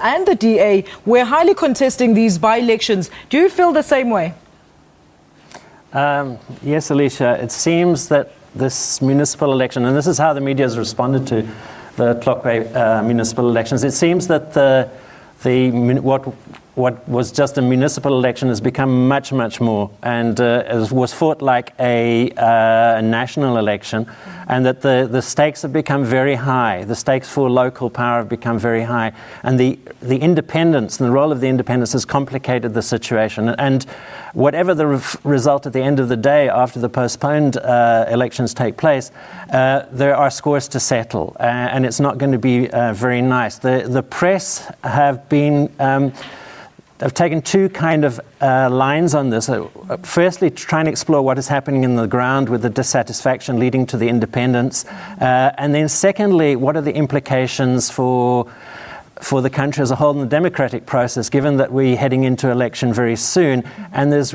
And the DA were highly contesting these by-elections. Do you feel the same way? Yes, Alicia. It seems that this municipal election, and this is how the media has responded to the Tlokwe municipal elections, it seems that what was just a municipal election has become much, much more, and was fought like a national election, and that the stakes have become very high. The stakes for local power have become very high, and the independence and the role of the independence has complicated the situation. And whatever the result at the end of the day, after the postponed elections take place, there are scores to settle, and it's not going to be very nice. The press have been I've taken two kind of lines on this. Firstly, to try and explore what is happening in the ground with the dissatisfaction leading to the independence. And then secondly, what are the implications for the country as a whole in the democratic process, given that we're heading into election very soon. And there's,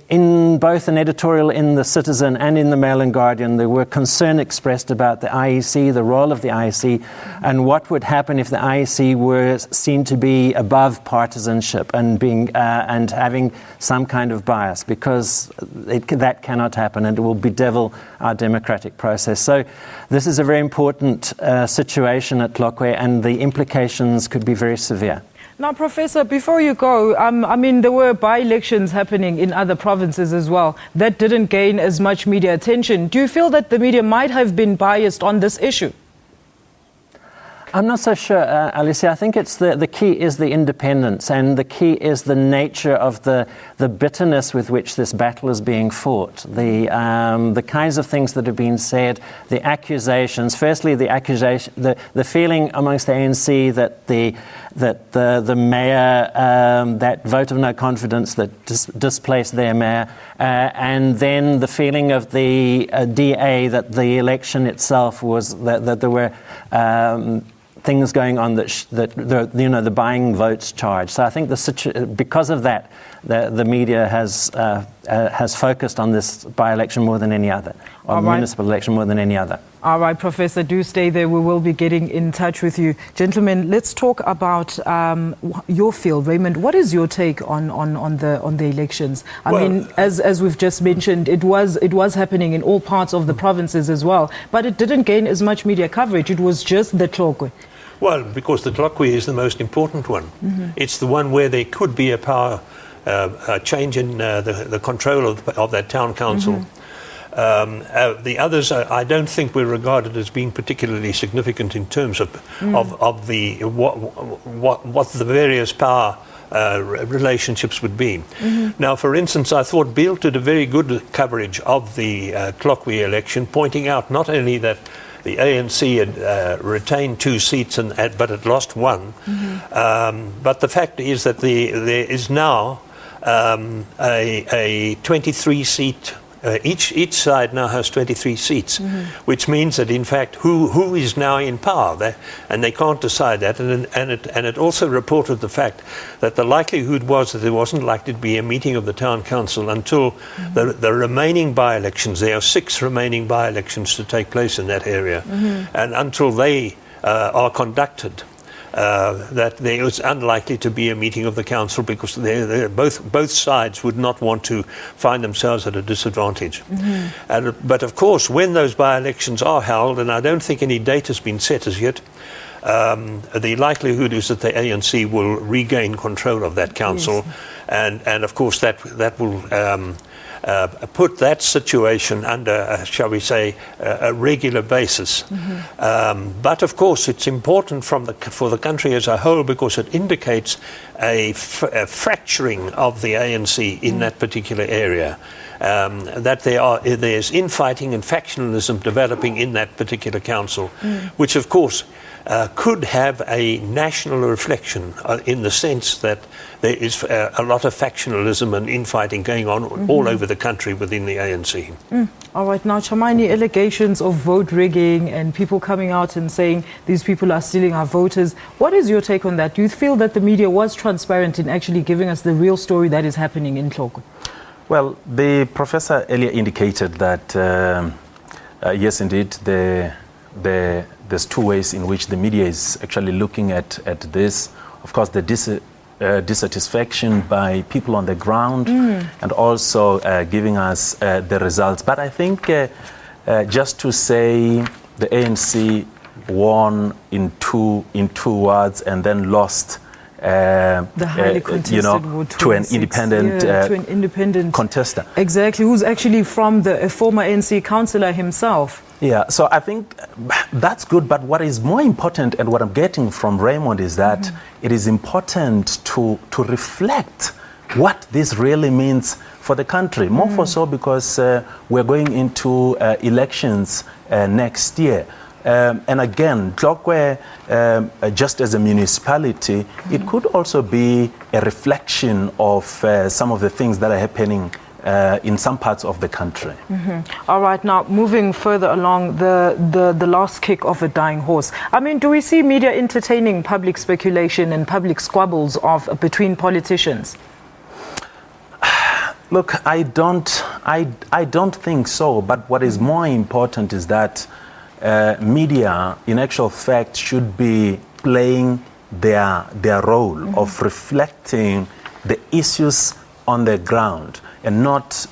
in both an editorial in The Citizen and in the Mail and Guardian, there were concern expressed about the IEC, the role of the IEC, and what would happen if the IEC were seen to be above partisanship and and having some kind of bias, because that cannot happen, and it will bedevil our democratic process. So this is a very important situation at Tlokwe, and the implications could be very severe. Now, Professor, before you go, I mean, there were by-elections happening in other provinces as well that didn't gain as much media attention. Do you feel that the media might have been biased on this issue? I'm not so sure, Alicia. I think it's the key is the independence, and the key is the nature of the bitterness with which this battle is being fought. The kinds of things that have been said, the accusations. Firstly, the feeling amongst the ANC that the mayor, that vote of no confidence that displaced their mayor, and then the feeling of the DA that the election itself was that there were things going on that the buying votes charge. So I think because of that, the media has focused on this by-election more than any other, or municipal election more than any other. All right, Professor, do stay there. We will be getting in touch with you. Gentlemen, let's talk about your field. Raymond, what is your take on the elections? I mean, as we've just mentioned, it was happening in all parts of the provinces as well, but it didn't gain as much media coverage. It was just the Tlokwe. Well, because the Tlokwe is the most important one. Mm-hmm. It's the one where there could be a power change in the control of that town council. Mm-hmm. The others, I don't think were regarded as being particularly significant in terms of what the various power relationships would be. Mm-hmm. Now, for instance, I thought Beale did a very good coverage of the Tlokwe election, pointing out not only that the ANC had retained 2 seats but had lost 1, but the fact is that there is now a 23-seat. Each side now has 23 seats, which means that in fact who is now in power, and they can't decide that. And it also reported the fact that the likelihood was that there wasn't likely to be a meeting of the town council until the remaining by-elections. There are 6 remaining by-elections to take place in that area, and until they are conducted. That there was unlikely to be a meeting of the council, because both sides would not want to find themselves at a disadvantage. But of course, when those by-elections are held, and I don't think any date has been set as yet, the likelihood is that the ANC will regain control of that council, and of course that will put that situation under, shall we say, a regular basis. But of course, it's important for the country as a whole, because it indicates a fracturing of the ANC in that particular area. That there's infighting and factionalism developing in that particular council, which of course could have a national reflection in the sense that there is a lot of factionalism and infighting going on all over the country within the ANC. All right, now, Chamani, allegations of vote rigging and people coming out and saying these people are stealing our voters. What is your take on that? Do you feel that the media was transparent in actually giving us the real story that is happening in Tlokwe? Well, the professor earlier indicated that, yes, indeed, the there's two ways in which the media is actually looking at this. Of course, the dissatisfaction by people on the ground, and also giving us the results. But I think just to say the ANC won in two words and then lost the highly contested to an independent contestant. Exactly, who's actually from a former ANC councillor himself. Yeah, so I think that's good, but what is more important, and what I'm getting from Raymond, is that it is important to reflect what this really means for the country. More for so because we're going into elections next year. And again, Tlokwe, just as a municipality, it could also be a reflection of some of the things that are happening in some parts of the country. All right, now moving further along, the last kick of a dying horse. I mean, do we see media entertaining public speculation and public squabbles between politicians? Look, I don't think so. But what is more important is that media, in actual fact, should be playing their role of reflecting the issues on the ground, and not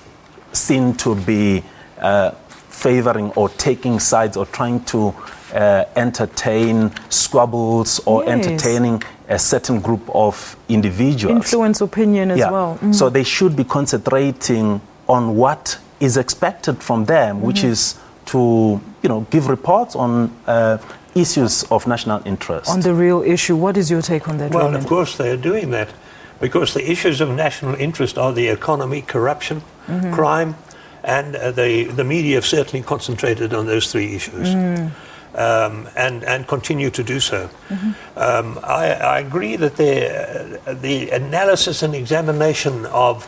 seen to be favoring or taking sides or trying to entertain squabbles or entertaining a certain group of individuals. Influence opinion as well. So they should be concentrating on what is expected from them, which is to give reports on issues of national interest. On the real issue. What is your take on that, Well, Raymond? of course they are doing that, because the issues of national interest are the economy, corruption, crime, and the media have certainly concentrated on those three issues, and continue to do so. I agree that the analysis and examination of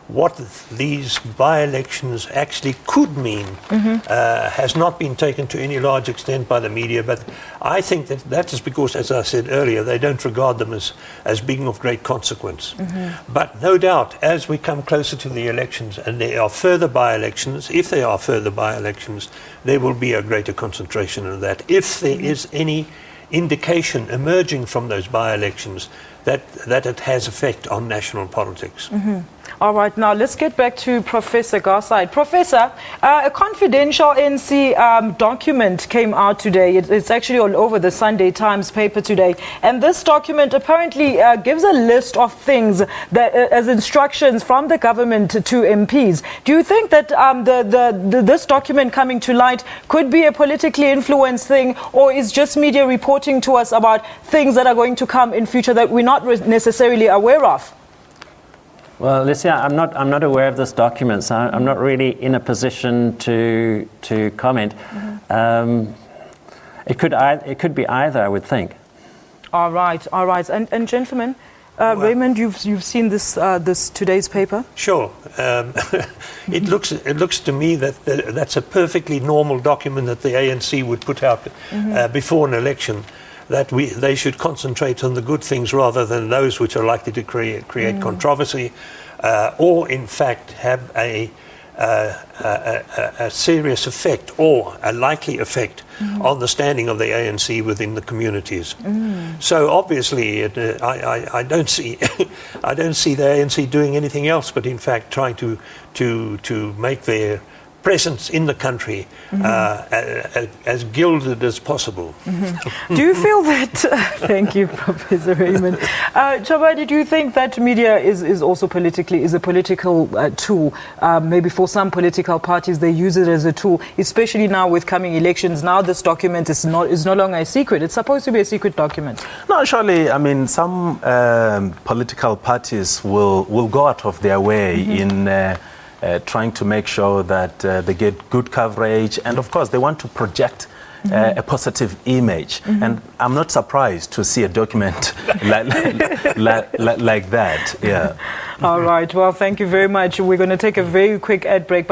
what these by-elections actually could mean has not been taken to any large extent by the media, but I think that is because, as I said earlier, they don't regard them as being of great consequence. But no doubt, as we come closer to the elections and there are further by-elections, if there are further by-elections, there will be a greater concentration on that. If there is any indication emerging from those by-elections that it has effect on national politics. All right, now let's get back to Professor Garside. Professor, a confidential NC document came out today. It's actually all over the Sunday Times paper today. And this document apparently gives a list of things that, as instructions from the government to MPs. Do you think that this document coming to light could be a politically influenced thing, or is just media reporting to us about things that are going to come in future that we're not necessarily aware of? Well, Lucia, I'm not aware of this document, so I'm not really in a position to comment. It could be either, I would think. All right. And gentlemen, Raymond, you've seen this today's paper? Sure. It looks to me that that's a perfectly normal document that the ANC would put out before an election. That they should concentrate on the good things rather than those which are likely to create controversy, or in fact have a serious effect or a likely effect on the standing of the ANC within the communities. So obviously, I don't see the ANC doing anything else, but in fact trying to make their presence in the country as gilded as possible. Do you feel that? Thank you, Professor Raymond. Chabadi, do you think that media is also a political tool? Maybe for some political parties, they use it as a tool, especially now with coming elections. Now this document is no longer a secret. It's supposed to be a secret document. No, surely, I mean, some political parties will go out of their way in trying to make sure that they get good coverage, and of course they want to project a positive image. And I'm not surprised to see a document like that. Yeah. All right. Well, thank you very much. We're going to take a very quick ad break.